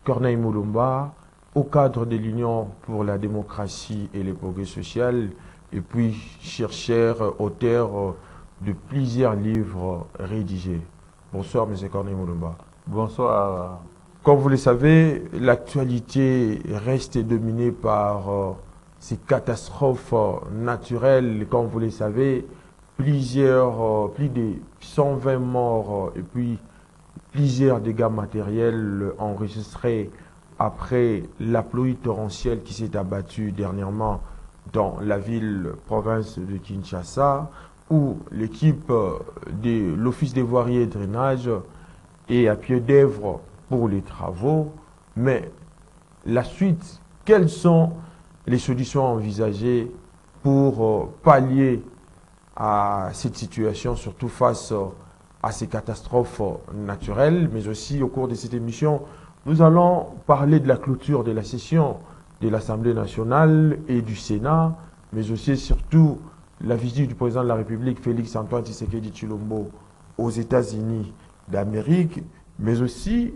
Corneille Mulumba, au cadre de l'Union pour la démocratie et le progrès social, et puis chercheur, auteur de plusieurs livres rédigés. Bonsoir, M. Corneille Mulumba. Bonsoir. Comme vous le savez, l'actualité reste dominée par ces catastrophes naturelles. Comme vous le savez, plus de 120 morts et puis plusieurs dégâts matériels enregistrés après la pluie torrentielle qui s'est abattue dernièrement dans la ville-province de Kinshasa, où l'équipe de l'Office des voiries et drainage est à pied d'œuvre pour les travaux. Mais la suite, quelles sont les solutions envisagées pour pallier à cette situation, surtout face à ces catastrophes naturelles? Mais aussi, au cours de cette émission, nous allons parler de la clôture de la session de l'Assemblée nationale et du Sénat, mais aussi et surtout la visite du président de la République, Félix Antoine Tshisekedi Tshilombo, aux États-Unis d'Amérique. Mais aussi,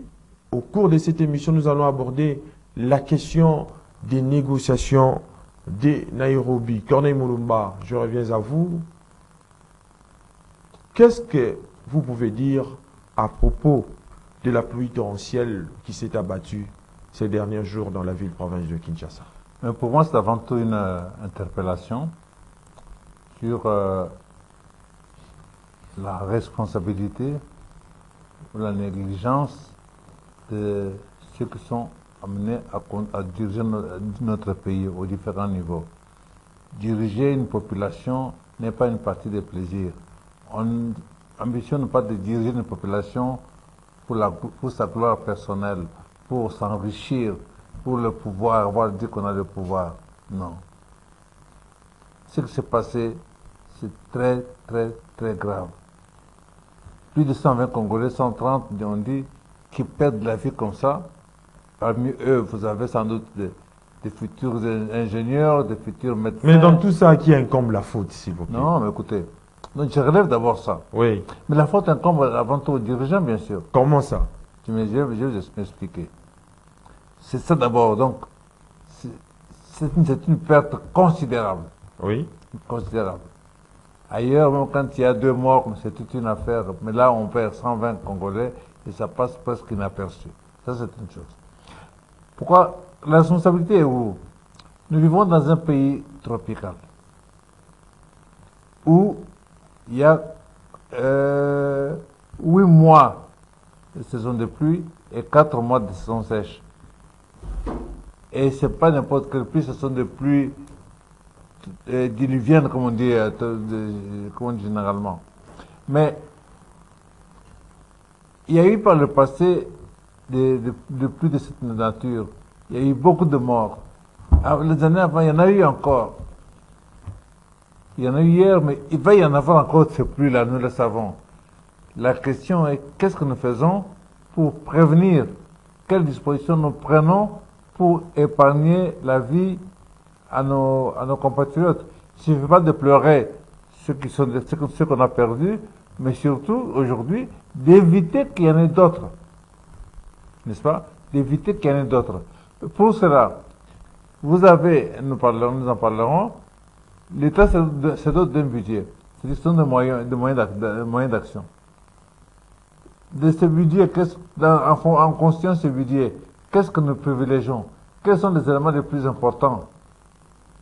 au cours de cette émission, nous allons aborder la question des négociations de Nairobi. Corneille Mulumba, je reviens à vous. Qu'est-ce que vous pouvez dire à propos de la pluie torrentielle qui s'est abattue ces derniers jours dans la ville-province de Kinshasa? Pour moi, c'est avant tout une interpellation sur la responsabilité ou la négligence de ceux qui sont amenés à diriger notre pays aux différents niveaux. Diriger une population n'est pas une partie de plaisir. On n'ambitionne pas de diriger une population pour sa gloire personnelle, pour s'enrichir, pour le pouvoir, avoir dit qu'on a le pouvoir. Non. Ce qui s'est passé, c'est très, très, très grave. Plus de 120 Congolais, 130, on dit, qui perdent la vie comme ça. Parmi eux, vous avez sans doute des futurs ingénieurs, des futurs médecins. Mais dans tout ça, qui incombe la faute, s'il vous plaît? Non, mais écoutez, donc je relève d'abord ça. Oui. Mais la faute incombe avant tout aux dirigeants, bien sûr. Comment ça? Je vais vous expliquer. C'est ça d'abord, donc, c'est une perte considérable. Oui. Considérable. Ailleurs, même quand il y a 2 morts, c'est toute une affaire. Mais là, on perd 120 Congolais et ça passe presque inaperçu. Ça, c'est une chose. Pourquoi? La responsabilité est où? Nous vivons dans un pays tropical où il y a 8 mois de saison de pluie et 4 mois de saison sèche. Et ce n'est pas n'importe quelle pluie, ce sont des pluies diluviennes, comme on dit généralement. Mais il y a eu par le passé des pluies de cette nature. Il y a eu beaucoup de morts. Les années avant, il y en a eu encore. Il y en a eu hier, mais il va y en avoir encore de ces pluies-là, nous le savons. La question est, qu'est-ce que nous faisons pour prévenir? Quelles dispositions nous prenons pour épargner la vie à nos compatriotes? Il ne suffit pas de pleurer ceux qu'on a perdus, mais surtout, aujourd'hui, d'éviter qu'il y en ait d'autres. N'est-ce pas? D'éviter qu'il y en ait d'autres. Pour cela, nous en parlerons, l'État se dote d'un budget. C'est question de moyens d'action. De ce budget, en conscience de ce budget, qu'est-ce que nous privilégions? Quels sont les éléments les plus importants?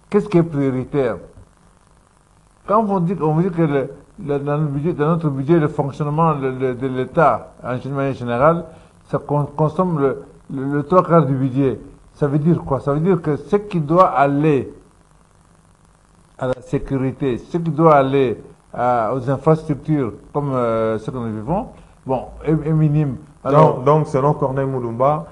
Qu'est-ce qui est prioritaire? Quand on dit que dans notre budget, le fonctionnement de l'État, en général, ça consomme le 3/4 du budget. Ça veut dire quoi? Ça veut dire que ce qui doit aller à la sécurité, ce qui doit aller aux infrastructures comme ce que nous vivons, est minime. Alors, donc, selon Corneille Mulumba,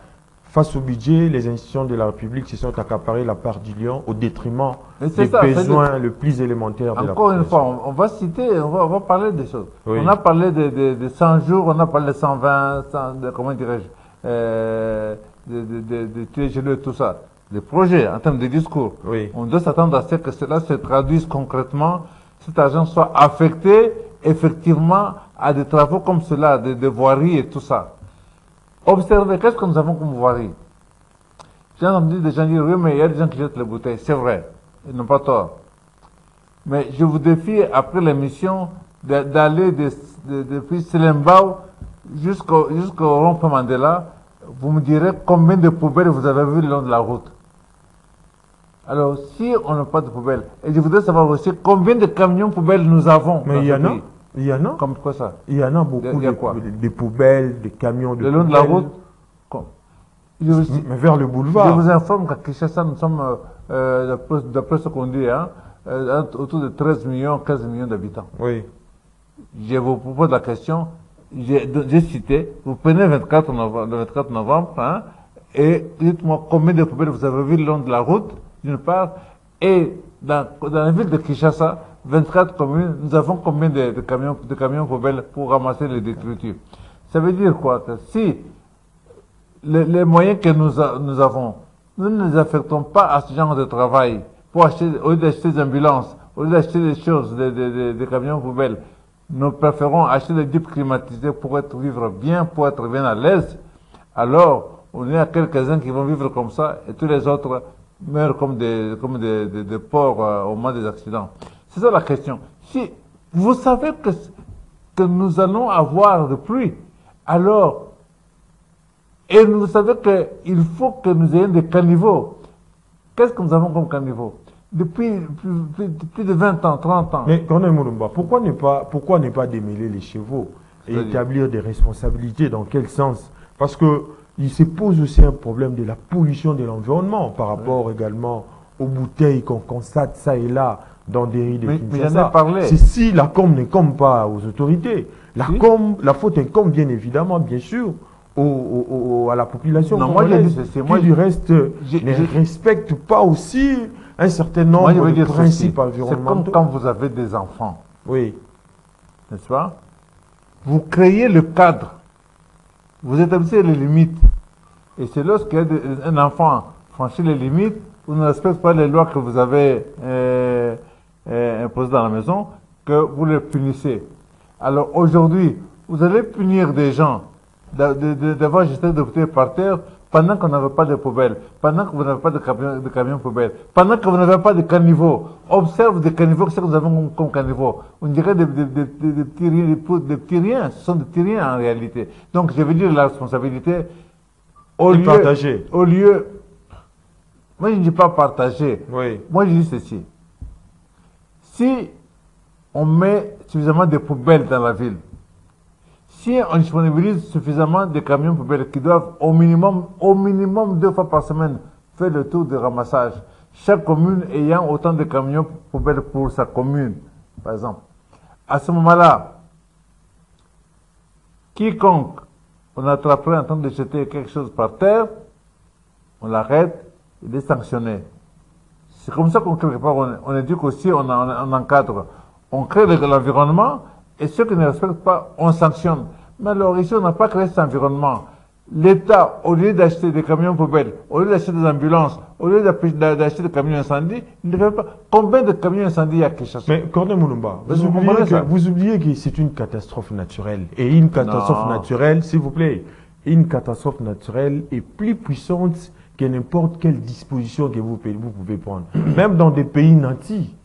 face au budget, les institutions de la République se sont accaparées la part du lion au détriment des besoins les plus élémentaires de la population. Encore une fois, on va citer, on va parler des choses. Oui. On a parlé de 100 jours, on a parlé de 120, comment dirais-je, de TGE, tout ça. Des projets, en termes de discours. Oui. On doit s'attendre à ce que cela se traduise concrètement, cet argent soit affecté effectivement à des travaux comme cela, de voirie et tout ça. Observez, qu'est-ce que nous avons comme voirie? J'ai entendu des gens dire, oui, mais il y a des gens qui jettent les bouteilles. C'est vrai. Ils n'ont pas tort. Mais je vous défie, après l'émission, d'aller depuis Selembao jusqu'au rond-point Mandela. Vous me direz combien de poubelles vous avez vues le long de la route. Alors, si on n'a pas de poubelles, et je voudrais savoir aussi combien de camions poubelles nous avons. Mais il y en a. Il y en a. Comme quoi ça? Il y en a beaucoup de poubelles, de camions de le long de la route. Mais vers le boulevard. Je vous informe qu'à Kinshasa, nous sommes, d'après ce qu'on dit, autour de 13 millions, 15 millions d'habitants. Oui. Je vous propose la question, j'ai cité, vous prenez le 24 novembre, et dites-moi combien de poubelles vous avez vu le long de la route, d'une part, et dans la ville de Kinshasa, 24 communes, nous avons combien de camions poubelles pour ramasser les détritus. Ça veut dire quoi? Que si les moyens que nous avons, nous ne les affectons pas à ce genre de travail pour acheter, au lieu d'acheter des ambulances, au lieu d'acheter des choses, des camions poubelles, nous préférons acheter des jeeps climatisés pour vivre bien, pour être bien à l'aise. Alors, on est à quelques-uns qui vont vivre comme ça et tous les autres meurent comme des porcs au moment des accidents. C'est ça la question. Si vous savez que nous allons avoir de pluie, alors, et vous savez qu'il faut que nous ayons des caniveaux. Qu'est-ce que nous avons comme caniveaux? Depuis plus de 20 ans, 30 ans. Mais Corneille Moulumba, pourquoi ne pas démêler les chevaux et établir des responsabilités? Dans quel sens? Parce que il se pose aussi un problème de la pollution de l'environnement par rapport également aux bouteilles qu'on constate ça et là dans des rues de Kinshasa. Mais j'en ai parlé. C'est si la com n'incombe pas aux autorités. La faute incombe bien évidemment, bien sûr, à la population. Non, moi, qui du reste ne respecte pas aussi un certain nombre de principes environnementaux. C'est comme quand vous avez des enfants. Oui. N'est-ce pas? Vous créez le cadre. Vous établissez les limites. Et c'est lorsqu'un enfant franchit les limites, vous ne respectez pas les lois que vous avez imposées dans la maison, que vous les punissez. Alors aujourd'hui, vous allez punir des gens d'avoir jeté des bouteilles par terre pendant qu'on n'avait pas de poubelles, pendant que vous n'avez pas de camions poubelles, pendant que vous n'avez pas de caniveaux. Observe des caniveaux, qu'est-ce que nous avons comme caniveaux? On dirait des petits riens, ce sont des petits riens en réalité. Donc je veux dire la responsabilité au lieu, moi je ne dis pas partager, oui. Moi je dis ceci. Si on met suffisamment de poubelles dans la ville, si on disponibilise suffisamment de camions poubelles qui doivent au minimum 2 fois par semaine faire le tour de ramassage, chaque commune ayant autant de camions poubelles pour sa commune, par exemple, à ce moment-là, quiconque on attraperait en train de jeter quelque chose par terre, on l'arrête, il est sanctionné. C'est comme ça qu'on quelque part on éduque aussi, on encadre, on crée l'environnement. Et ceux qui ne respectent pas, on sanctionne. Mais alors ici, on n'a pas créé cet environnement. L'État, au lieu d'acheter des camions poubelles, au lieu d'acheter des ambulances, au lieu d'acheter des camions incendies, il ne fait pas. Combien de camions incendies il y a à Kinshasa? Mais Corneille Moulumba, vous oubliez que c'est une catastrophe naturelle. Et une catastrophe naturelle, s'il vous plaît, une catastrophe naturelle est plus puissante que n'importe quelle disposition que vous pouvez prendre. Même dans des pays nantis,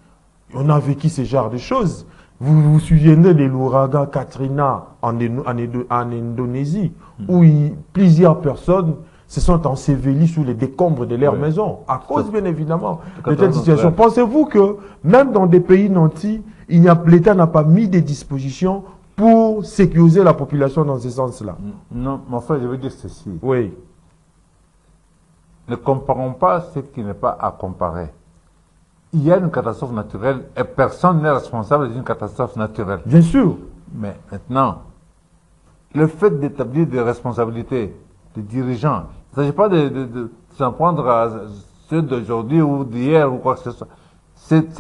on a vécu ce genre de choses. Vous vous souvenez de l'ouragan Katrina en Indonésie, où plusieurs personnes se sont ensevelies sous les décombres de leur maison, à cause bien évidemment de cette situation. Pensez-vous que même dans des pays nantis, l'État n'a pas mis des dispositions pour sécuriser la population dans ce sens-là? Non, mon frère, je veux dire ceci. Oui. Ne comparons pas ce qui n'est pas à comparer. Il y a une catastrophe naturelle et personne n'est responsable d'une catastrophe naturelle. Bien sûr. Mais maintenant, le fait d'établir des responsabilités des dirigeants, il ne s'agit pas de s'en prendre à ceux d'aujourd'hui ou d'hier ou quoi que ce soit. C'est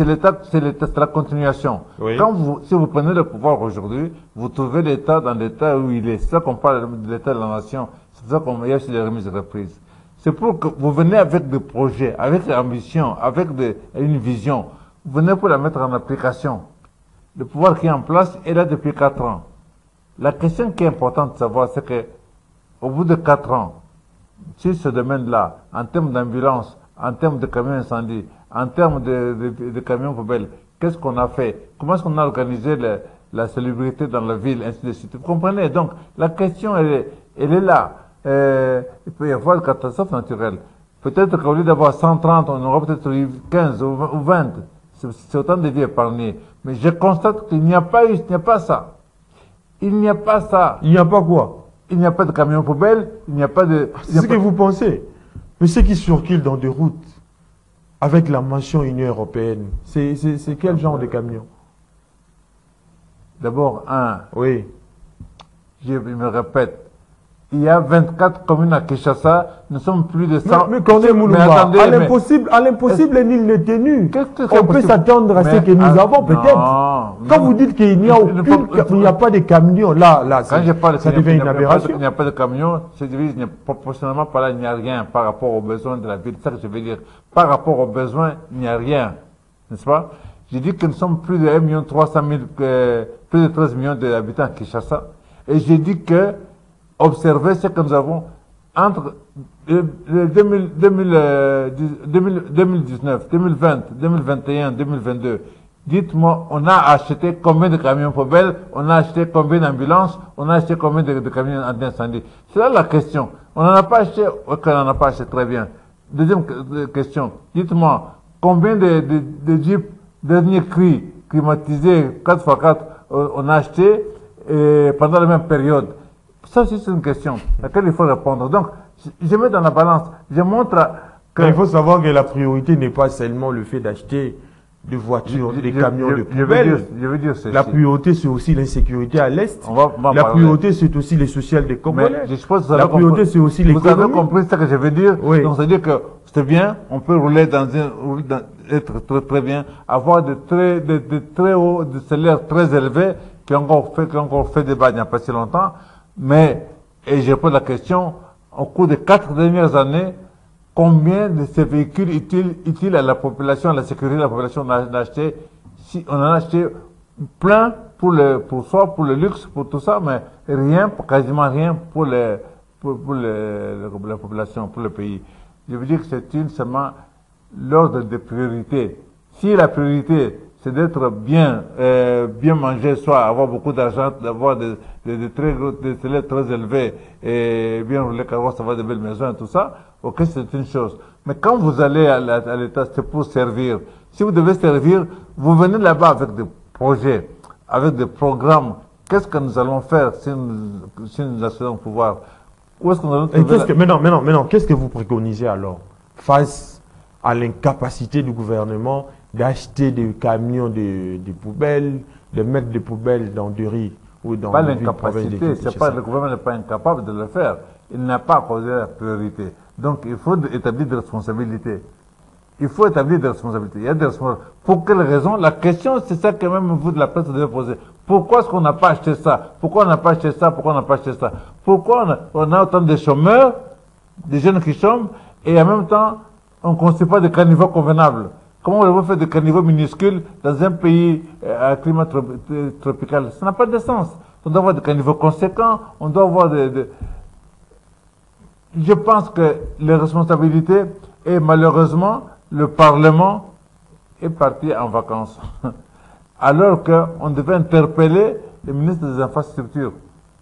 la continuation. Oui. Si vous prenez le pouvoir aujourd'hui, vous trouvez l'État dans l'état où il est. C'est ça qu'on parle de l'État de la nation. C'est ça qu'on y a sur les remises et reprises. C'est pour que vous venez avec des projets, avec des ambitions, avec une vision. Vous venez pour la mettre en application. Le pouvoir qui est en place est là depuis 4 ans. La question qui est importante de savoir, c'est que au bout de 4 ans, sur ce domaine-là, en termes d'ambulance, en termes de camions incendie, en termes de camions poubelles, qu'est-ce qu'on a fait? Comment est-ce qu'on a organisé la salubrité dans la ville, ainsi de suite? Vous comprenez? Donc, la question, elle est là. Il peut y avoir une catastrophe naturelle. Peut-être qu'au lieu d'avoir 130, on aura peut-être eu 15 ou 20. C'est autant de vies épargnées. Mais je constate qu'il n'y a pas eu, il n'y a pas ça. Il n'y a pas ça. Il n'y a pas quoi? Il n'y a pas de camions poubelles, il n'y a pas de... C'est ce que vous pensez. Mais ceux qui circulent dans des routes avec la mention Union européenne, c'est quel genre de camion? D'abord, Oui. je me répète, il y a 24 communes à Kinshasa, nous sommes plus de 100... Mais Corneille Moulouba, à l'impossible, nul n'est tenu. On peut s'attendre à ce que nous avons peut-être. Quand vous dites qu'il n'y a pas de camions, là, quand je parle ça devient une aberration. Il n'y a pas de camions, c'est proportionnellement par là, il n'y a rien par rapport aux besoins de la ville. C'est ça que je veux dire. Par rapport aux besoins, il n'y a rien. N'est-ce pas? J'ai dit que nous sommes plus de 1 300 000, plus de 13 millions d'habitants à Kinshasa. Et j'ai dit que observez ce que nous avons entre 2019, 2020, 2021, 2022. Dites-moi, on a acheté combien de camions poubelles, on a acheté combien d'ambulances, on a acheté combien de camions anti-incendie. C'est là la question. On n'en a pas acheté, ok, on n'en a pas acheté, très bien. Deuxième question. Dites-moi, combien de Jeep dernier cri climatisés 4x4 on a acheté pendant la même période? Ça aussi, c'est une question à laquelle il faut répondre. Donc, je mets dans la balance, je montre que... Il faut savoir que la priorité n'est pas seulement le fait d'acheter des voitures, des camions de poubelle. Je veux dire ceci. La priorité, c'est aussi l'insécurité à l'Est. La priorité, c'est aussi les sociales des Congolais. La priorité, c'est aussi l'économie. Vous avez compris ce que je veux dire? Oui. Donc, c'est-à-dire que c'est bien, on peut rouler être très, très bien, avoir de très hauts, des salaires très élevés, qui ont encore fait débat il n'y a pas si longtemps. Mais, et je pose la question, au cours des 4 dernières années, combien de ces véhicules utiles à la population, à la sécurité de la population, on a acheté? Si on en a acheté plein pour le luxe, pour tout ça, mais rien, quasiment rien pour la population, pour le pays. Je veux dire que c'est seulement l'ordre de priorité. Si la priorité, c'est d'être bien mangé, soit avoir beaucoup d'argent, d'avoir des salaires très élevés et bien rouler carrosse, avoir de belles maisons et tout ça, ok, c'est une chose. Mais quand vous allez à l'État, c'est pour servir. Si vous devez servir, vous venez là-bas avec des projets, avec des programmes. Qu'est-ce que nous allons faire si nous accédons au pouvoir? Où est-ce qu'on allons trouver maintenant, qu'est-ce que vous préconisez alors face à l'incapacité du gouvernement d'acheter des camions de poubelles, de mettre des poubelles dans des riz ou dans pas des villes l'incapacité, c'est pas le gouvernement n'est pas incapable de le faire. Il n'a pas causé la priorité. Donc il faut établir des responsabilités. Il faut établir des responsabilités. Il y a des responsabilités. Pour quelle raison? La question, c'est ça que même vous de la presse devez poser. Pourquoi est-ce qu'on n'a pas acheté ça? Pourquoi on n'a pas acheté ça? Pourquoi on n'a pas acheté ça? Pourquoi on a autant de chômeurs, des jeunes qui chôment, et en même temps, on ne construit pas de caniveaux convenables? Comment voulez-vous faire des caniveaux minuscules dans un pays à climat tropical? Ça n'a pas de sens. On doit avoir des caniveaux conséquents, on doit avoir Je pense que les responsabilités, et malheureusement, le Parlement est parti en vacances. Alors qu'on devait interpeller le ministre des Infrastructures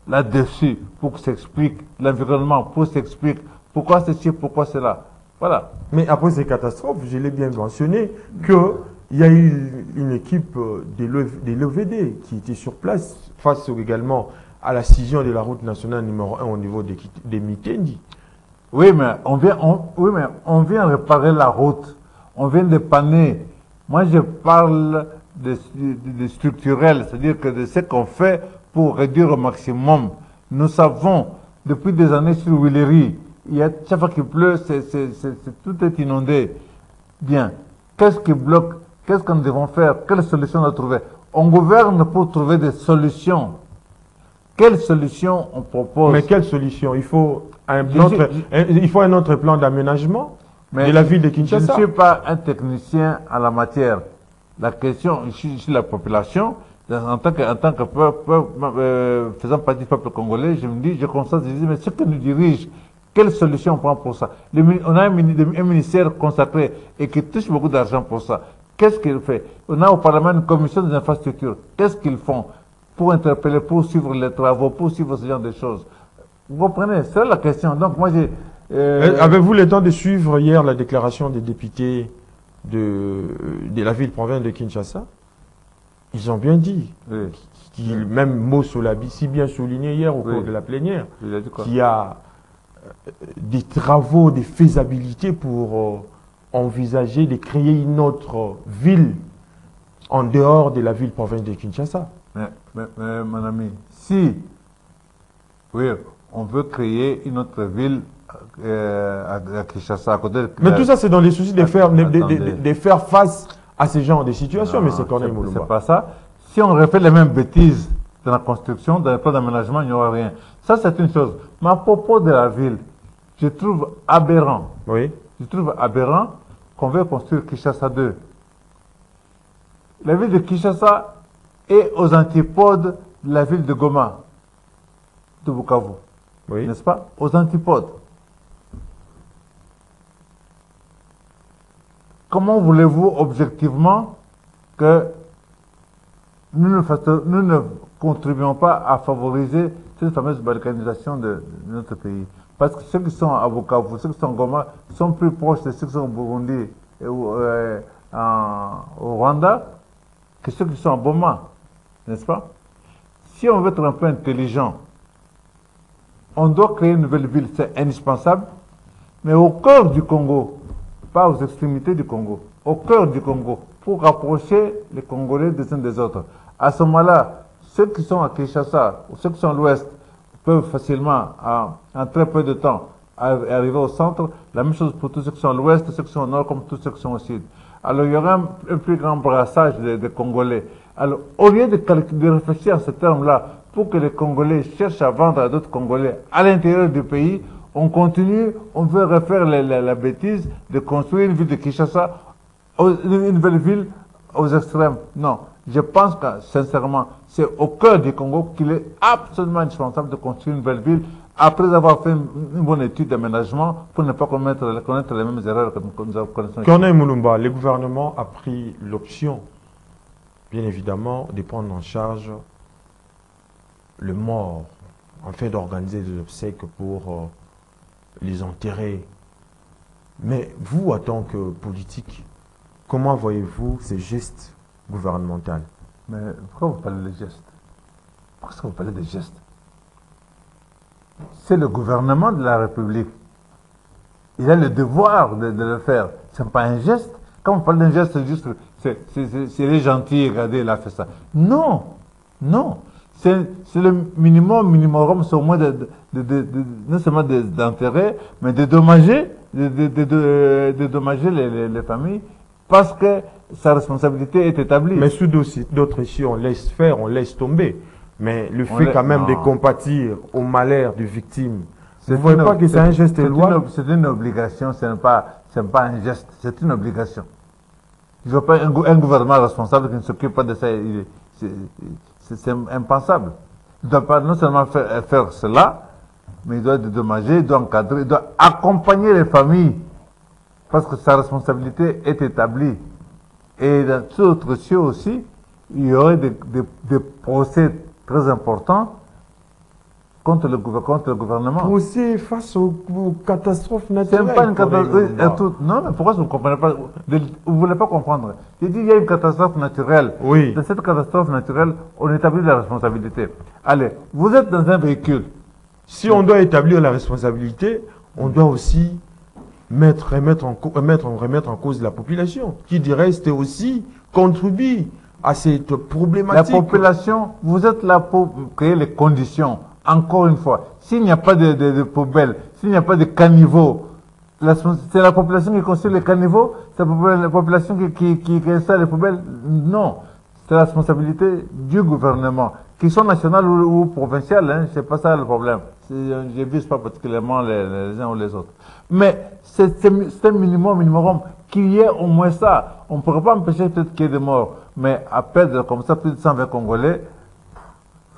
là-dessus, pour que s'explique l'environnement, pour que s'explique pourquoi ceci, pourquoi cela. Voilà. Mais après ces catastrophes, je l'ai bien mentionné, qu'il y a eu une équipe des l'OVD qui était sur place face également à la scission de la route nationale numéro 1 au niveau des Mikendi. Oui, mais on vient réparer la route. On vient dépanner. Moi, je parle de structurel, c'est-à-dire que de ce qu'on fait pour réduire au maximum. Nous savons, depuis des années sur Willery, chaque fois qu'il pleut, tout est inondé. Bien. Qu'est-ce qui bloque? Qu'est-ce que nous devons faire? Quelle solution on a trouver? On gouverne pour trouver des solutions. Quelle solution on propose? Mais quelle solution? Il faut un autre plan d'aménagement de la ville de Kinshasa. Je ne suis pas un technicien en la matière. La question, je suis la population. En tant que peuple, faisant partie du peuple congolais, je me dis, je constate, je dis, mais ce que nous dirige, Quelle solution on prend pour ça? On a un ministère consacré et qui touche beaucoup d'argent pour ça. Qu'est-ce qu'il fait? On a au Parlement une commission des infrastructures. Qu'est-ce qu'ils font pour interpeller, pour suivre les travaux, pour suivre ce genre de choses? Vous comprenez? C'est la question. Donc moi j'ai... Avez-vous le temps de suivre hier la déclaration des députés de la ville-province de Kinshasa? Ils ont bien dit, même Mossolabi, si bien souligné hier au cours de la plénière, qu'il y a des travaux de faisabilité pour envisager de créer une autre ville en dehors de la ville-province de Kinshasa. Mais, mon ami, si on veut créer une autre ville à Kinshasa, à côté de... Mais tout ça, c'est dans les soucis de faire face à ces genres de situations, mais c'est quand même c'est pas ça. Si on refait les mêmes bêtises dans la construction, dans les plans d'aménagement, il n'y aura rien. Ça, c'est une chose. Mais à propos de la ville, je trouve aberrant. Oui. Je trouve aberrant qu'on veut construire Kinshasa 2. La ville de Kinshasa est aux antipodes de la ville de Goma, de Bukavu. Oui. N'est-ce pas? Aux antipodes. Comment voulez-vous objectivement que nous ne contribuons pas à favoriser cette fameuse balkanisation de notre pays? Parce que ceux qui sont à Bukavu, ceux qui sont à Goma, sont plus proches de ceux qui sont au Burundi et au Rwanda que ceux qui sont à Boma, n'est-ce pas? Si on veut être un peu intelligent, on doit créer une nouvelle ville, c'est indispensable, mais au cœur du Congo, pas aux extrémités du Congo, au cœur du Congo, pour rapprocher les Congolais des uns des autres. À ce moment-là, ceux qui sont à Kinshasa, ou ceux qui sont à l'ouest, peuvent facilement, en très peu de temps, arriver au centre. La même chose pour tous ceux qui sont à l'ouest, ceux qui sont au nord, comme tous ceux qui sont au sud. Alors, il y aura un plus grand brassage des Congolais. Alors, au lieu de réfléchir à ce terme-là, pour que les Congolais cherchent à vendre à d'autres Congolais à l'intérieur du pays, on continue, on veut refaire la bêtise de construire une ville de Kinshasa, une nouvelle ville aux extrêmes. Non, je pense que, sincèrement, c'est au cœur du Congo qu'il est absolument indispensable de construire une nouvelle ville après avoir fait une bonne étude d'aménagement pour ne pas connaître les mêmes erreurs que nous connaissons. Corneille Moulumba, le gouvernement a pris l'option, bien évidemment, de prendre en charge le mort, afin d'organiser des obsèques pour les enterrer. Mais vous, en tant que politique, comment voyez-vous ces gestes gouvernementaux? Mais pourquoi vous parlez de gestes? Pourquoi est-ce que vous parlez de gestes? C'est le gouvernement de la République. Il a le devoir de le faire. Ce n'est pas un geste. Quand on parle d'un geste, c'est juste, c'est les gentils, regardez, il a fait ça. Non, non. C'est le minimum, c'est au moins non seulement d'intérêt, mais de dommager les familles, parce que sa responsabilité est établie. Mais sous d'autres ici, on laisse faire, on laisse tomber. Mais le fait quand même de compatir au malheur des victimes, vous ne voyez pas que c'est un geste louable? C'est une obligation, ce n'est pas un geste, c'est une obligation. Il ne faut pas un gouvernement responsable qui ne s'occupe pas de ça. C'est impensable. Il ne doit pas non seulement faire cela, mais il doit dédommager, il doit encadrer, il doit accompagner les familles, parce que sa responsabilité est établie. Et dans tout autre cieux aussi, il y aurait des procès très importants contre le gouvernement. Procès face aux catastrophes naturelles. C'est pas une catastrophe. Non, mais pourquoi vous ne comprenez pas? Vous ne voulez pas comprendre. J'ai dit il y a une catastrophe naturelle. Oui. Dans cette catastrophe naturelle, on établit la responsabilité. Allez, vous êtes dans un véhicule. Si on doit établir la responsabilité, on doit aussi remettre en cause la population, qui du reste aussi contribue à cette problématique. La population, vous êtes là pour créer les conditions. Encore une fois, s'il n'y a pas de poubelles, s'il n'y a pas de caniveaux, c'est la population qui construit les caniveaux, c'est la population qui installe les poubelles. Non, c'est la responsabilité du gouvernement, qu'ils soient nationales ou provinciales, hein, c'est pas ça le problème. Je ne vise pas particulièrement les uns ou les autres. Mais c'est un minimum qu'il y ait au moins ça. On ne pourrait pas empêcher peut-être qu'il y ait des morts, mais à perdre comme ça plus de 120 Congolais.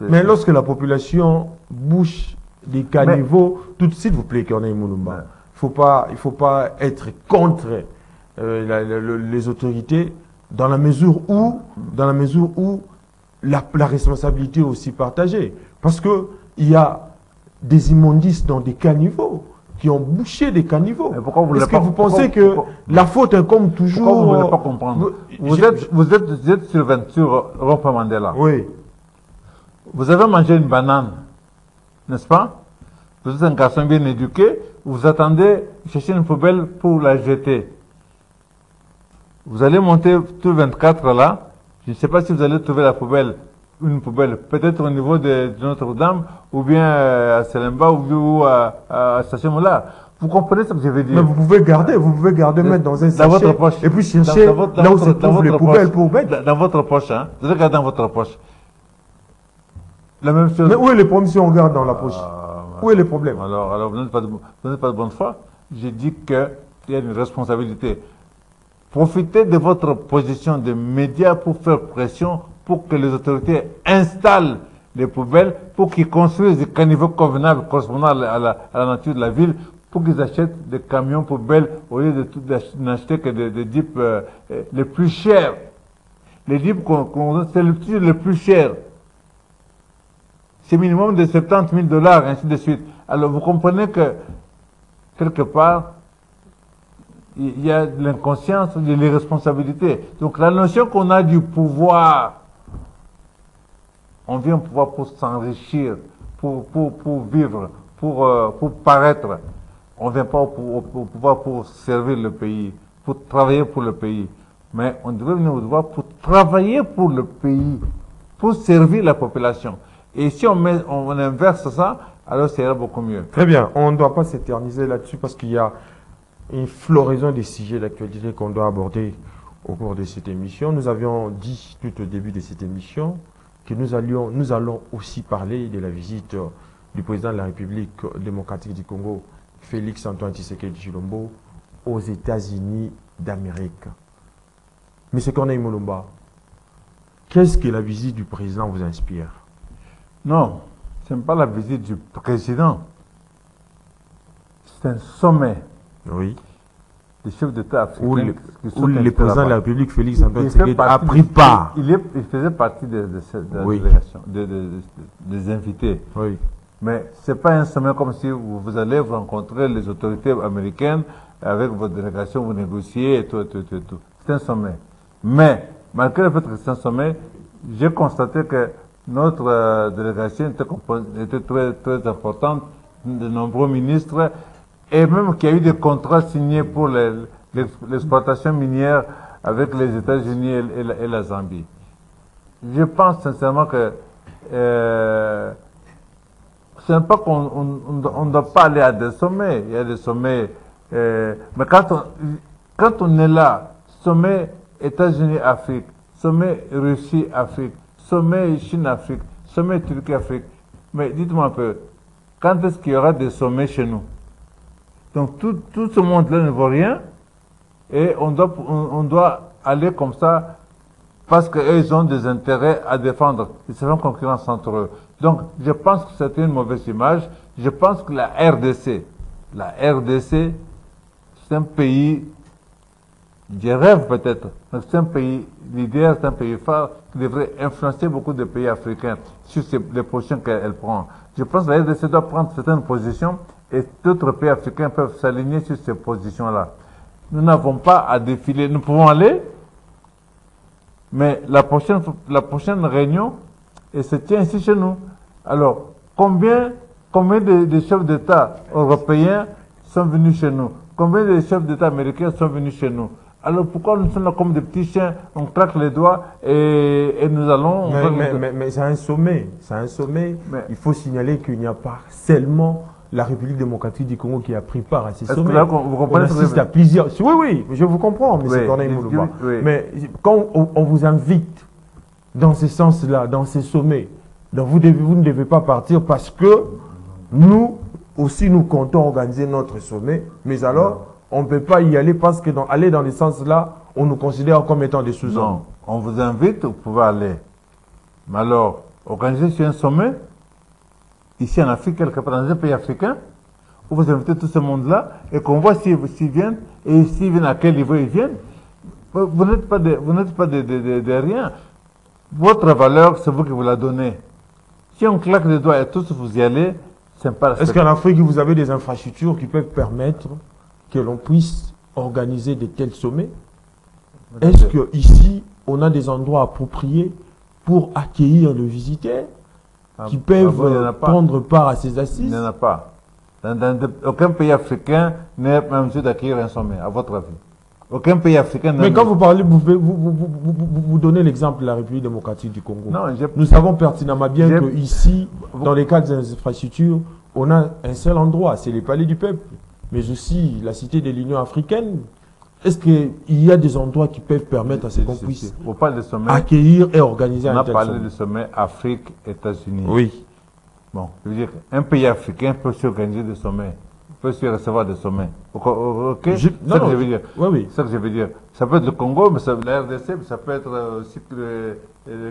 Mais lorsque la population bouche des caniveaux, tout de suite, s'il vous plaît, Corneille Mulumba. Il faut pas être contre les autorités dans la mesure où la responsabilité est aussi partagée. Parce que il y a des immondices dans des caniveaux qui ont bouché des caniveaux. Est-ce que vous pensez que la faute incombe toujours... Pourquoi vous ne voulez pas comprendre? Vous êtes sur Rond-Point Mandela. Oui. Vous avez mangé une banane, n'est-ce pas? Vous êtes un garçon bien éduqué, vous attendez chercher une poubelle pour la jeter. Vous allez monter tout 24 là, je ne sais pas si vous allez trouver la poubelle, une poubelle, peut-être au niveau de Notre-Dame, ou bien à Selemba, ou à Station Moula. Vous comprenez ce que je veux dire? Mais vous pouvez garder, mettre dans un sachet, dans votre poche, et puis chercher là où se trouvent les poubelles pour mettre. Dans votre poche, hein. Vous regardez dans votre poche. La même chose. Mais où est les problèmes si on regarde dans la poche? Où est le problème? Alors vous n'êtes pas de bonne foi. J'ai dit qu'il y a une responsabilité. Profitez de votre position de médias pour faire pression pour que les autorités installent les poubelles, pour qu'ils construisent des caniveaux convenables correspondant à la nature de la ville, pour qu'ils achètent des camions poubelles au lieu d'acheter que des jeeps les plus chers. Les jeeps c'est le plus cher. C'est minimum de 70 000 $, ainsi de suite. Alors vous comprenez que, quelque part, il y a de l'inconscience, de l'irresponsabilité. Donc la notion qu'on a du pouvoir, on vient au pouvoir pour s'enrichir, pour vivre, pour paraître. On ne vient pas au pouvoir pour servir le pays, pour travailler pour le pays. Mais on devrait venir au pouvoir pour travailler pour le pays, pour servir la population. Et si on inverse ça, alors ça ira beaucoup mieux. Très bien, on ne doit pas s'éterniser là-dessus parce qu'il y a une floraison des sujets d'actualité qu'on doit aborder au cours de cette émission. Nous avions dit tout au début de cette émission que nous allons aussi parler de la visite du président de la République démocratique du Congo, Félix Antoine Tshisekedi Tshilombo, aux États-Unis d'Amérique. Monsieur Corneille Mulumba, qu'est-ce que la visite du président vous inspire? Non, ce n'est pas la visite du président. C'est un sommet. Oui. Des chefs d'État africains. Où le président de la République, Félix Antoine Tshisekedi, a pris part. Il faisait partie de la oui. délégation, des invités. Oui. Mais ce n'est pas un sommet comme si vous allez rencontrer les autorités américaines, avec votre délégation, vous négociez et tout. C'est un sommet. Mais, malgré le fait que c'est un sommet, j'ai constaté que notre délégation était très, très importante, de nombreux ministres, et même qu'il y a eu des contrats signés pour l'exploitation minière avec les États-Unis et la Zambie. Je pense sincèrement que ce n'est pas qu'on ne doit pas aller à des sommets. Il y a des sommets. Mais quand on est là, sommet États-Unis-Afrique, sommet Russie-Afrique, sommet Chine-Afrique, sommet Turquie-Afrique, mais dites-moi un peu, quand est-ce qu'il y aura des sommets chez nous? Donc tout ce monde-là ne vaut rien et on doit aller comme ça parce qu'eux ont des intérêts à défendre. Ils seront en concurrence entre eux. Donc je pense que c'était une mauvaise image. Je pense que la RDC, c'est un pays, je rêve peut-être, mais c'est un pays leader, c'est un pays phare qui devrait influencer beaucoup de pays africains sur les positions qu'elle prend. Je pense que la RDC doit prendre certaines positions et d'autres pays africains peuvent s'aligner sur ces positions-là. Nous n'avons pas à défiler. Nous pouvons aller, mais la prochaine réunion, elle se tient ici chez nous. Alors, combien de chefs d'État européens sont venus chez nous? Combien de chefs d'État américains sont venus chez nous? Alors pourquoi nous sommes là comme des petits chiens, on claque les doigts et nous allons... Mais c'est un sommet. C'est un sommet. Mais il faut signaler qu'il n'y a pas seulement la République démocratique du Congo qui a pris part à ces sommets. Vous comprenez on assiste à plusieurs... Oui, je vous comprends, M. Corneille Mulumba. Mais quand on vous invite dans ce sens-là, dans ces sommets, donc vous ne devez pas partir parce que nous aussi nous comptons organiser notre sommet, mais alors... On ne peut pas y aller parce que aller dans le sens-là, on nous considère comme étant des sous-hommes. Non, on vous invite, vous pouvez aller. Mais alors, organiser sur un sommet, ici en Afrique, quelque part, dans un pays africain, où vous invitez tout ce monde-là, et qu'on voit s'ils viennent, et s'ils viennent, à quel niveau ils viennent. Vous n'êtes pas de rien. Votre valeur, c'est vous qui vous la donnez. Si on claque les doigts et tous vous y allez, c'est pas Est-ce qu'en Afrique, vous avez des infrastructures qui peuvent permettre que l'on puisse organiser de tels sommets? Est-ce qu'ici, on a des endroits appropriés pour accueillir les visiteurs qui peuvent prendre part à ces assises? Il n'y en a pas. Aucun pays africain n'est en mesure d'accueillir un sommet, à votre avis. Aucun pays africain. Mais quand vous parlez, vous donnez l'exemple de la République démocratique du Congo. Non, nous savons pertinemment bien que ici, dans les cas des infrastructures, on a un seul endroit, c'est les palais du peuple, mais aussi la cité de l'Union africaine. Est-ce qu'il y a des endroits qui peuvent permettre à ce qu'on puisse accueillir et organiser un tel sommet? On a parlé du sommet Afrique-États-Unis. Oui. Bon, je veux dire, un pays africain peut s'organiser des sommets, peut se recevoir des sommets. Ok? C'est ça que je veux dire. Oui, oui. C'est ça que je veux dire. Ça peut être le Congo, mais la RDC, ça peut être aussi le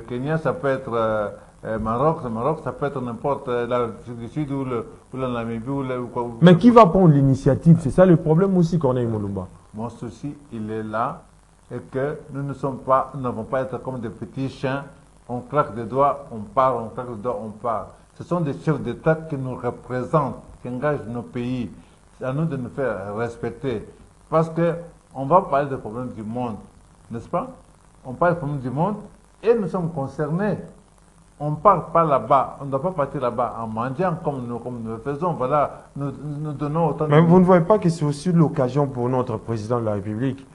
Kenya, ça peut être Maroc, ça peut être n'importe l'Afrique du Sud ou la Namibie Mais qui va prendre l'initiative? C'est ça le problème aussi, Corneille Mulumba. Mon souci, il est là, et que nous n'avons pas être comme des petits chiens. On claque des doigts, on part, on claque des doigts, on part. Ce sont des chefs d'État qui nous représentent, qui engagent nos pays. C'est à nous de nous faire respecter. Parce que on va parler des problèmes du monde, n'est-ce pas? On parle des problèmes du monde et nous sommes concernés. On ne part pas là-bas, on ne doit pas partir là-bas en mendiant comme nous le faisons. Voilà, nous donnons autant de... Mais vous ne voyez pas que c'est aussi l'occasion pour notre président de la République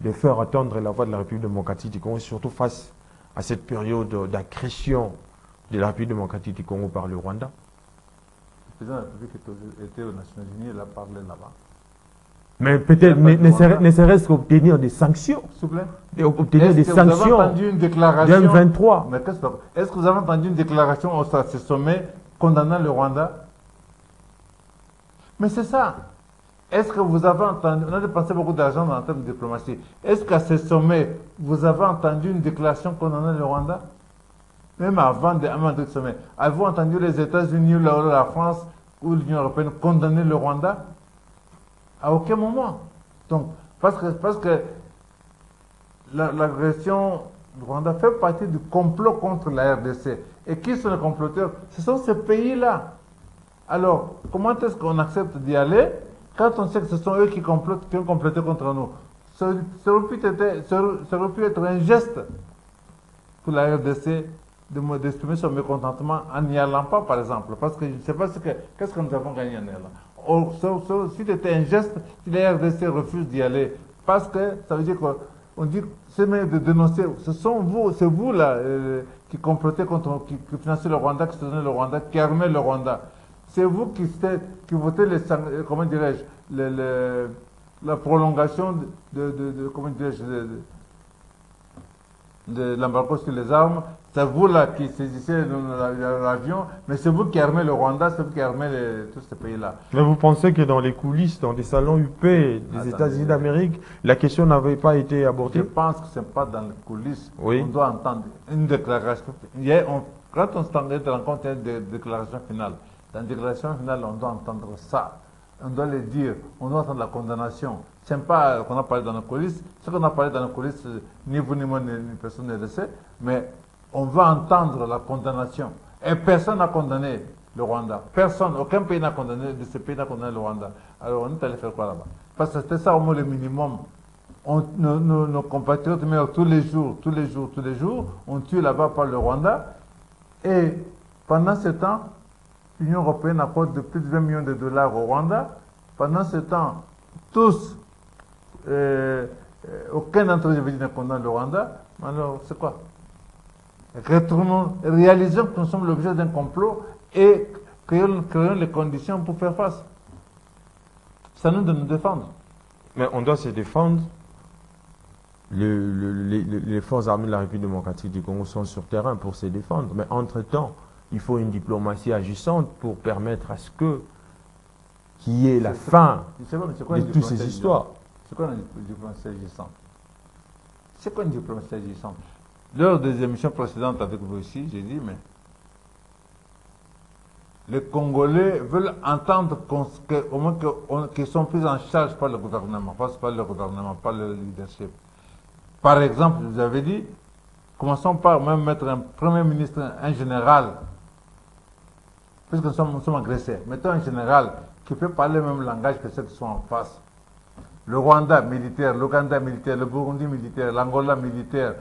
de faire attendre la voix de la République démocratique du Congo, surtout face à cette période d'agression de la République démocratique du Congo par le Rwanda? Le président de la République était aux Nations Unies, il a parlé là-bas. Mais peut-être ne serait-ce qu'obtenir des sanctions. S'il vous plaît. Obtenir des sanctions. Vous avez entendu une déclaration d'un 23. Mais est-ce que vous avez entendu une déclaration au ce sommet condamnant le Rwanda? Mais c'est ça. Est-ce que vous avez entendu, on a dépensé beaucoup d'argent en termes de diplomatie. Est-ce qu'à ce sommet, vous avez entendu une déclaration condamnant le Rwanda? Même avant de ce sommet. Avez-vous entendu les États-Unis, la France ou l'Union européenne condamner le Rwanda? À aucun moment. Donc, parce que l'agression du Rwanda fait partie du complot contre la RDC. Et qui sont les comploteurs? Ce sont ces pays-là. Alors, comment est-ce qu'on accepte d'y aller quand on sait que ce sont eux qui ont comploté contre nous? Ça aurait pu être un geste pour la RDC d'exprimer son mécontentement en n'y allant pas, par exemple. Parce que je ne sais pas qu'est-ce que nous avons gagné en y allant. S'il était un geste, si la RDC refuse d'y aller, parce que ça veut dire qu'on dit, c'est même de dénoncer, c'est vous là qui complotez contre, qui financez le Rwanda, qui soutenez le Rwanda, qui armez le Rwanda. C'est vous qui votez comment dirais-je, la prolongation comment dirais-je, de l'embargo sur les armes. C'est vous là qui saisissez l'avion, mais c'est vous qui armez le Rwanda, c'est vous qui armez tous ces pays-là. Mais vous pensez que dans les coulisses, dans des salons UP des États-Unis d'Amérique, la question n'avait pas été abordée? Je pense que ce n'est pas dans les coulisses. Oui. On doit entendre une déclaration. Quand on se rencontre, il y a une déclaration finale. Dans la déclaration finale, on doit entendre ça. On doit le dire, on doit entendre la condamnation. Ce n'est pas qu'on a parlé dans les coulisses. Ce qu'on a parlé dans les coulisses, ni vous ni moi, ni personne ne le sait, mais on va entendre la condamnation. Et personne n'a condamné le Rwanda. Personne, aucun pays n'a condamné, de ces pays n'a condamné le Rwanda. Alors on est allé faire quoi là-bas? Parce que c'était ça au moins le minimum. Nos compatriotes meurent tous les jours, on tue là-bas par le Rwanda. Et pendant ce temps, l'Union européenne apporte de plus de 20 millions de dollars au Rwanda. Pendant ce temps, tous, aucun d'entre eux, je veux dire, ne condamne le Rwanda. Alors, c'est quoi? Retournons, réalisons que nous sommes l'objet d'un complot et créons les conditions pour faire face. C'est à nous de nous défendre. Mais on doit se défendre. Les forces armées de la République démocratique du Congo sont sur terrain pour se défendre. Mais entre-temps, il faut une diplomatie agissante pour permettre à ce qu'il y ait la fin de toutes ces histoires. C'est quoi une diplomatie agissante? C'est quoi une diplomatie agissante? Lors des émissions précédentes avec vous aussi, j'ai dit, mais les Congolais veulent entendre au moins qu'ils sont pris en charge par le gouvernement, pas le gouvernement, pas le leadership. Par exemple, je vous avais dit, commençons par même mettre un premier ministre, un général, puisque nous sommes agressés. Mettons un général qui peut parler le même langage que ceux qui sont en face. Le Rwanda militaire, l'Ouganda militaire, le Burundi militaire, l'Angola militaire,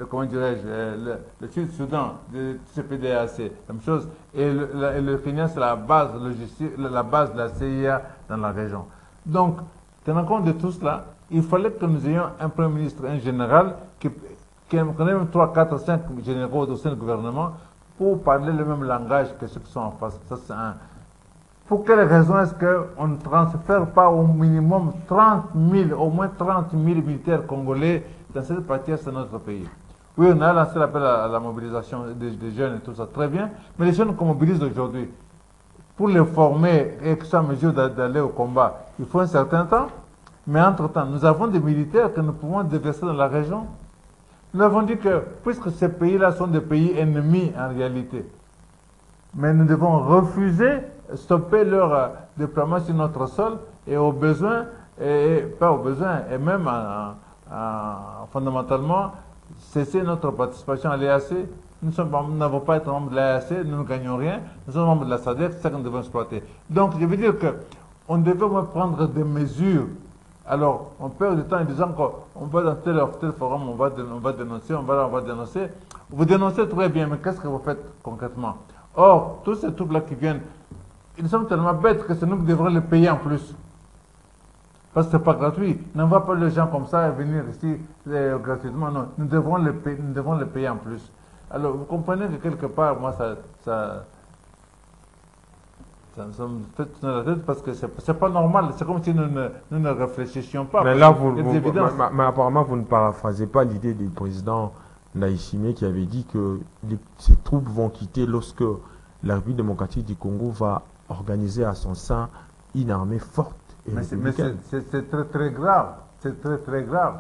comment dirais-je, le Sud-Soudan, le CPDAC, la même chose. Et le Kenya, c'est la base logistique, la base de la CIA dans la région. Donc, tenant compte de tout cela, il fallait que nous ayons un Premier ministre, un général, qui connaît même 3, 4, 5 généraux au sein du gouvernement pour parler le même langage que ceux qui sont en face. Ça, c'est un. Pour quelle raison est-ce qu'on ne transfère pas au minimum 30 000, au moins 30 000 militaires congolais dans cette partie de notre pays? Oui, on a lancé l'appel à la mobilisation des jeunes et tout ça, très bien, mais les jeunes qu'on mobilise aujourd'hui, pour les former et qu'ils soient en mesure d'aller au combat, il faut un certain temps, mais entre-temps, nous avons des militaires que nous pouvons déverser dans la région. Nous avons dit que, puisque ces pays-là sont des pays ennemis en réalité, mais nous devons refuser, stopper leur déploiement sur notre sol et au besoin, et pas au besoin, et même fondamentalement, cesser notre participation à l'EAC. Nous n'avons pas été membres de l'EAC, nous ne gagnons rien, nous sommes membres de la SADC, c'est ça que nous devons exploiter. Donc, je veux dire qu'on devait prendre des mesures. Alors, on perd du temps en disant qu'on va dans tel forum, on va dénoncer, on va dénoncer. Vous dénoncez très bien, mais qu'est-ce que vous faites concrètement? Or, tous ces trucs-là qui viennent, ils sont tellement bêtes que c'est nous qui devrons les payer en plus. Parce que ce n'est pas gratuit. N'envoie pas les gens comme ça venir ici gratuitement. Non, nous devons les payer en plus. Alors, vous comprenez que quelque part, moi, ça me fait tourner la tête parce que c'est pas normal. C'est comme si nous ne réfléchissions pas. Mais là, mais apparemment, vous ne paraphrasez pas l'idée du président Ndayishimiye qui avait dit que ces troupes vont quitter lorsque la République démocratique du Congo va organiser à son sein une armée forte. Mais c'est très très grave. C'est très très grave.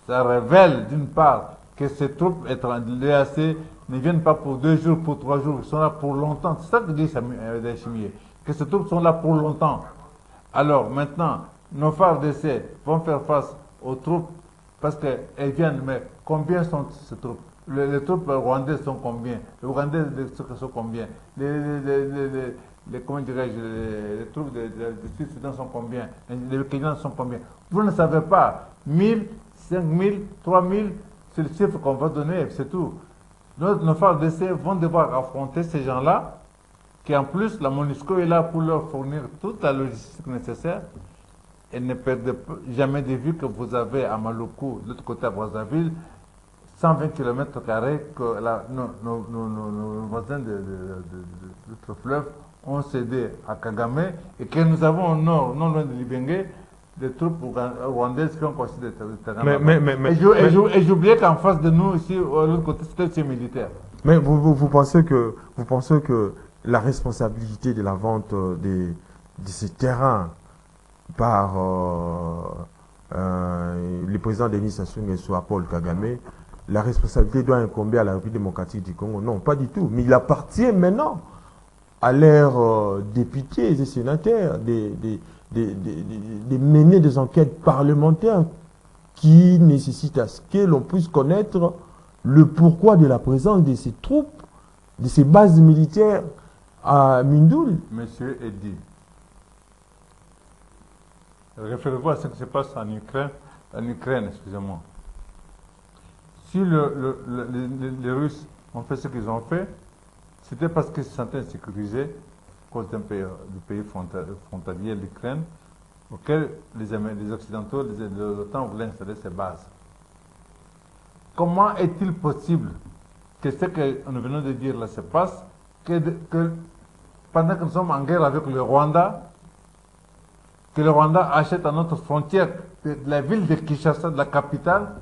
Ça révèle d'une part que ces troupes de l'EAC ne viennent pas pour 2 jours, pour 3 jours, ils sont là pour longtemps. C'est ça que dit Ndayishimiye, que ces troupes sont là pour longtemps. Alors maintenant, nos FARDC vont faire face aux troupes parce qu'elles viennent, mais combien sont ces troupes? Les troupes rwandaises sont combien? Les Ougandais sont combien? Comment dirais-je, les troupes du Sud-Soudan sont combien? Les Kenyans sont combien? Vous ne savez pas. 1000, 5000, 3000, c'est le chiffre qu'on va donner, c'est tout. Nos FARDC vont devoir affronter ces gens-là, qui en plus, la MONUSCO est là pour leur fournir toute la logistique nécessaire. Et ne perdez jamais de vue que vous avez à Maluku, de l'autre côté à Brazzaville, 120 km que nos voisins de l'autre fleuve ont cédé à Kagame et que nous avons au nord, non loin de Libenge, des troupes rwandaises qui ont considéré des terrains. Et j'oubliais qu'en face de nous, ici, de l'autre côté, c'était ces militaires. Mais vous pensez que la responsabilité de la vente de ces terrains par le président Denis Sassou Nguesso à Paul Kagame, la responsabilité doit incomber à la République démocratique du Congo? Non, pas du tout. Mais il appartient maintenant à leurs députés et sénateurs de mener des enquêtes parlementaires qui nécessitent à ce que l'on puisse connaître le pourquoi de la présence de ces troupes, de ces bases militaires à Mindoul. Monsieur Eddy, référez-vous à ce qui se passe en Ukraine, excusez-moi. Si les Russes ont fait ce qu'ils ont fait, c'était parce qu'ils se sentaient insécurisés à cause du pays frontalier, l'Ukraine, auquel les Occidentaux, l'OTAN voulaient installer ses bases. Comment est-il possible que ce que nous venons de dire là se passe, que pendant que nous sommes en guerre avec le Rwanda, que le Rwanda achète à notre frontière de la ville de Kinshasa, de la capitale,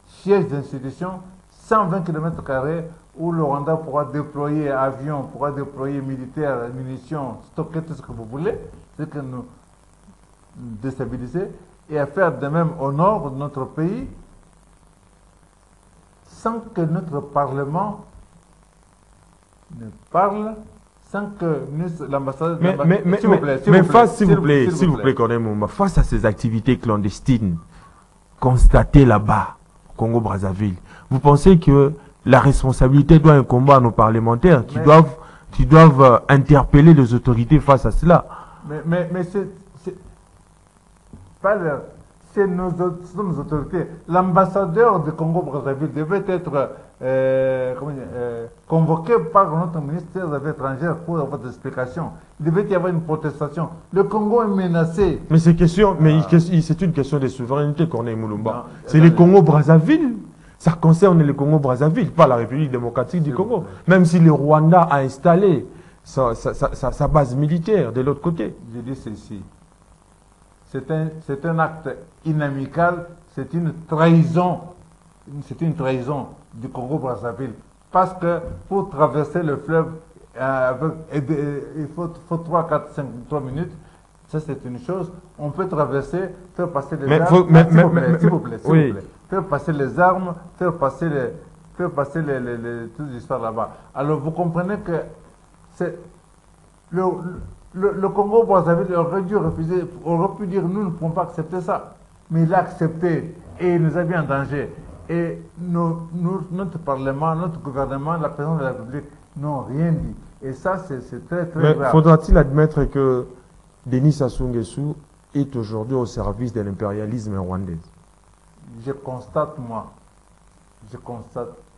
siège d'institution, 120 km² où le Rwanda pourra déployer avions, pourra déployer militaires, munitions, stocker tout ce que vous voulez, c'est que nous déstabiliser et à faire de même au nord de notre pays, sans que notre Parlement ne parle sans que l'ambassadeur... S'il vous plaît, s'il vous plaît, Corneille Moumba, face à ces activités clandestines constatées là-bas, au Congo-Brazzaville, vous pensez que la responsabilité doit incomber à nos parlementaires qui doivent interpeller les autorités face à cela? Mais c'est pas leur... C'est nos autorités. L'ambassadeur de Congo-Brazzaville devait être convoqué par notre ministère des Affaires étrangères pour avoir des explications. Il devait y avoir une protestation. Le Congo est menacé. Mais c'est une question de souveraineté, Corneille Moulumba. C'est le Congo-Brazzaville. Ça concerne le Congo-Brazzaville, pas la République démocratique du Congo. Même si le Rwanda a installé sa base militaire de l'autre côté. Je dis ceci. C'est un acte inamical, c'est une trahison du Congo-Brazzaville. Parce que pour traverser le fleuve, il faut 3 minutes. Ça, c'est une chose. On peut traverser, faire passer les armes. S'il vous plaît. Faire passer les armes, faire passer toutes les histoires là-bas. Alors, vous comprenez que c'est le Congo-Brazzaville aurait dû refuser, aurait pu dire nous ne pouvons pas accepter ça. Mais il a accepté et il nous a mis en danger. Et notre Parlement, notre gouvernement, la présidence de la République n'ont rien dit. Et ça, c'est très, très grave. Faudra-t-il admettre que Denis Sassou Nguesso est aujourd'hui au service de l'impérialisme rwandais? Je constate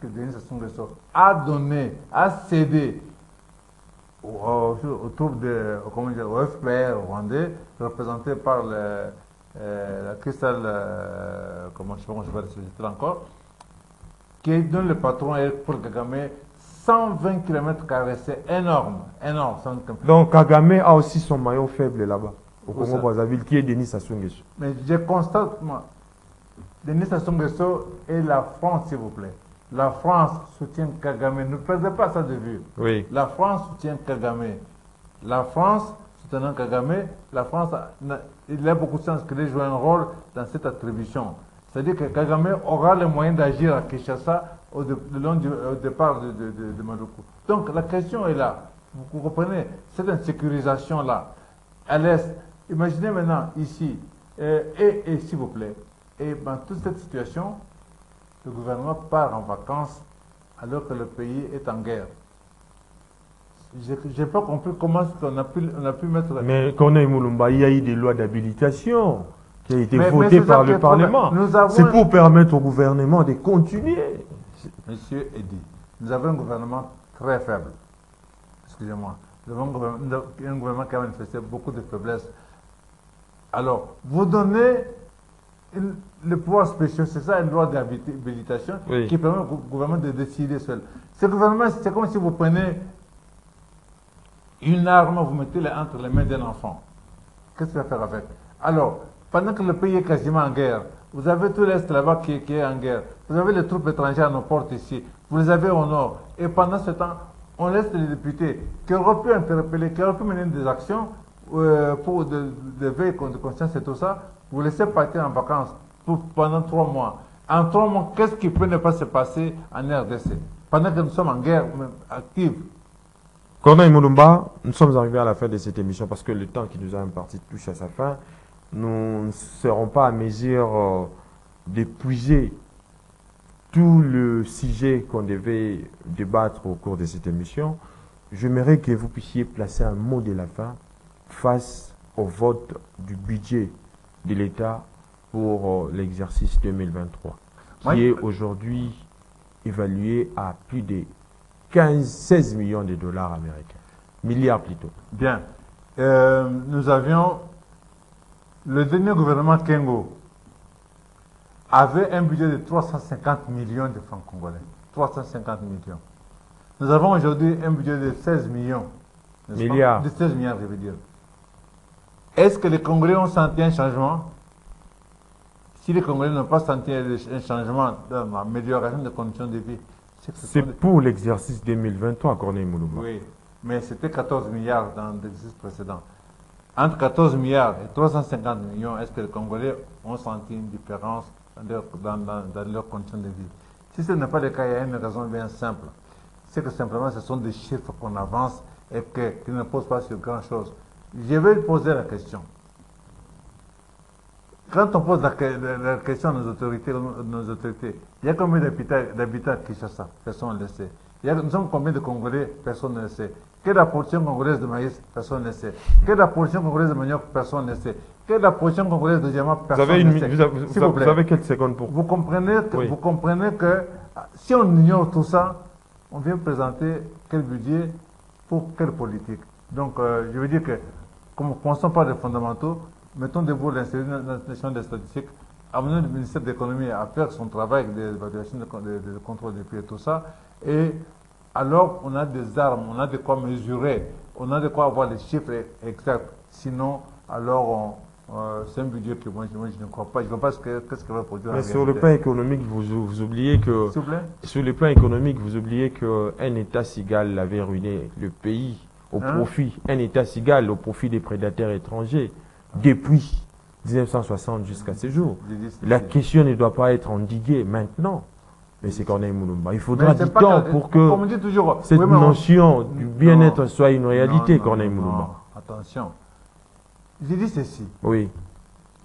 que Denis Sassou Nguesso a cédé au FPR rwandais, représenté par la Cristal, comment je vais le citer encore, qui donne le patron pour Kagame 120 km², c'est énorme. Donc Kagame a aussi son maillon faible là-bas, au Congo-Brazzaville, qui est Denis Sassou Nguesso. Mais je constate, Denis Sassou Nguesso et la France, s'il vous plaît. La France soutient Kagame. Ne perdez pas ça de vue. Oui. La France soutient Kagame. La France, soutenant Kagame, il a beaucoup de chance qu'il ait joué un rôle dans cette attribution. C'est-à-dire que Kagame aura les moyens d'agir à Kinshasa au départ de Maluku. Donc la question est là. Vous comprenez, cette insécurisation-là, à l'Est, imaginez maintenant ici, et s'il vous plaît, et dans toute cette situation, le gouvernement part en vacances alors que le pays est en guerre. Je n'ai pas compris comment on a pu mettre... Mais Corneille Moulumba, il y a eu des lois d'habilitation qui ont été votées par le Parlement. C'est pour permettre au gouvernement de continuer. Monsieur Eddy, nous avons un gouvernement très faible. Excusez-moi. Nous avons un gouvernement qui a manifesté beaucoup de faiblesses. Alors, vous donnez le pouvoir spécial, c'est ça, une loi d'habilitation qui permet au gouvernement de décider seul. Ce gouvernement, c'est comme si vous prenez une arme, vous mettez entre les mains d'un enfant. Qu'est-ce qu'il va faire avec? Alors, pendant que le pays est quasiment en guerre, vous avez tout l'Est là-bas qui est en guerre, vous avez les troupes étrangères à nos portes ici, vous les avez au nord, et pendant ce temps, on laisse les députés qui auraient pu interpeller, qui auraient pu mener des actions pour de veille de conscience et tout ça, vous laissez partir en vacances pendant 3 mois. En 3 mois, qu'est-ce qui peut ne pas se passer en RDC pendant que nous sommes en guerre active? Corneille Moulumba, nous sommes arrivés à la fin de cette émission parce que le temps qui nous a imparti touche à sa fin. Nous ne serons pas à mesure d'épuiser tout le sujet qu'on devait débattre au cours de cette émission. J'aimerais que vous puissiez placer un mot de la fin face au vote du budget de l'État pour l'exercice 2023, qui est aujourd'hui évalué à plus de 16 millions de dollars américains. Milliards plutôt. Bien. Nous avions... Le dernier gouvernement Kengo avait un budget de 350 millions de francs congolais. 350 millions. Nous avons aujourd'hui un budget de 16 millions. Milliards. De 16 milliards, je veux dire. Est-ce que les Congolais ont senti un changement? Si les Congolais n'ont pas senti un changement dans l'amélioration des conditions de vie, c'est pour l'exercice 2023, Corneille Moulumba. Oui, mais c'était 14 milliards dans l'exercice précédent. Entre 14 milliards et 350 millions, est-ce que les Congolais ont senti une différence dans leurs conditions de vie? Si ce n'est pas le cas, il y a une raison bien simple. c'est que simplement ce sont des chiffres qu'on avance et qui ne posent pas sur grand chose. Je vais poser la question. Quand on pose la question à nos autorités, il y a combien d'habitants à Kinshasa? Personne ne le sait. Nous sommes combien de Congolais? Personne ne le sait. Quelle est la portion congolaise de maïs? Personne ne le sait. Quelle est la portion congolaise de manioc? Personne ne le sait. Quelle est la portion congolaise de diamant? Personne ne le sait. Vous avez quelques secondes pour... Vous comprenez que si on ignore tout ça, on vient présenter quel budget pour quelle politique. Donc, je veux dire que, comme nous ne pensons pas des fondamentaux, mettons debout l'Institut national des statistiques, amener le ministère de l'économie à faire son travail d'évaluation de contrôle des prix et tout ça, et alors on a des armes, on a de quoi mesurer, on a de quoi avoir les chiffres exacts. Sinon, alors c'est un budget que moi je ne crois pas. Je ne vois pas qu'est-ce qu'il va produire. Mais sur le plan économique, vous oubliez que... S'il vous plaît? Sur le plan économique, vous oubliez qu'un État cigale avait ruiné le pays au profit, un État cigale au profit des prédateurs étrangers depuis 1960 jusqu'à ce jour. La question ne doit pas être endiguée maintenant. Mais c'est Corneille Mouloumba. Il faudra du temps pour que cette notion du bien-être soit une réalité, Corneille Mouloumba. Attention. J'ai dit ceci. Oui.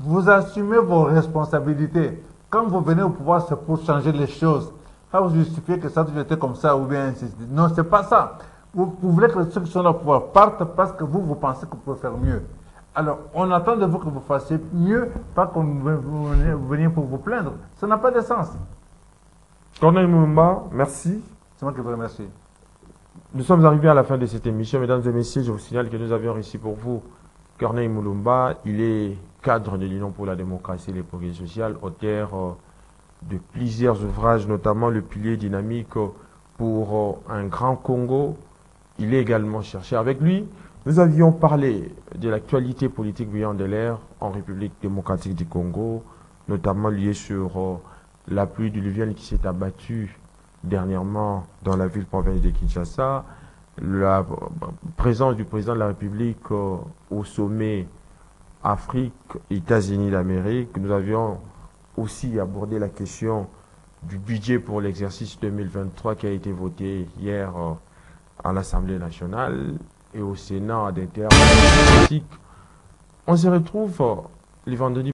Vous assumez vos responsabilités. Quand vous venez au pouvoir, c'est pour changer les choses. Pas vous justifier que ça a toujours été comme ça ou bien ainsi. Non, c'est pas ça. Vous voulez que ceux qui sont là au pouvoir partent parce que vous pensez que vous pouvez faire mieux. Alors, on attend de vous que vous fassiez mieux, pas que vous veniez pour vous plaindre. Ça n'a pas de sens. Corneille Mouloumba, merci. C'est moi qui vous remercie. Nous sommes arrivés à la fin de cette émission. Mesdames et messieurs, je vous signale que nous avions réussi pour vous Corneille Mouloumba. Il est cadre de l'Union pour la démocratie et les progrès social, auteur de plusieurs ouvrages, notamment Le pilier dynamique pour un grand Congo. Il est également chercheur. Avec lui, nous avions parlé de l'actualité politique brillante de l'air en République démocratique du Congo, notamment liée sur la pluie diluvienne qui s'est abattue dernièrement dans la ville-province de Kinshasa, la présence du président de la République au sommet Afrique-États-Unis d'Amérique. Nous avions aussi abordé la question du budget pour l'exercice 2023 qui a été voté hier à l'Assemblée nationale et au Sénat des termes politiques. On se retrouve les vendredis.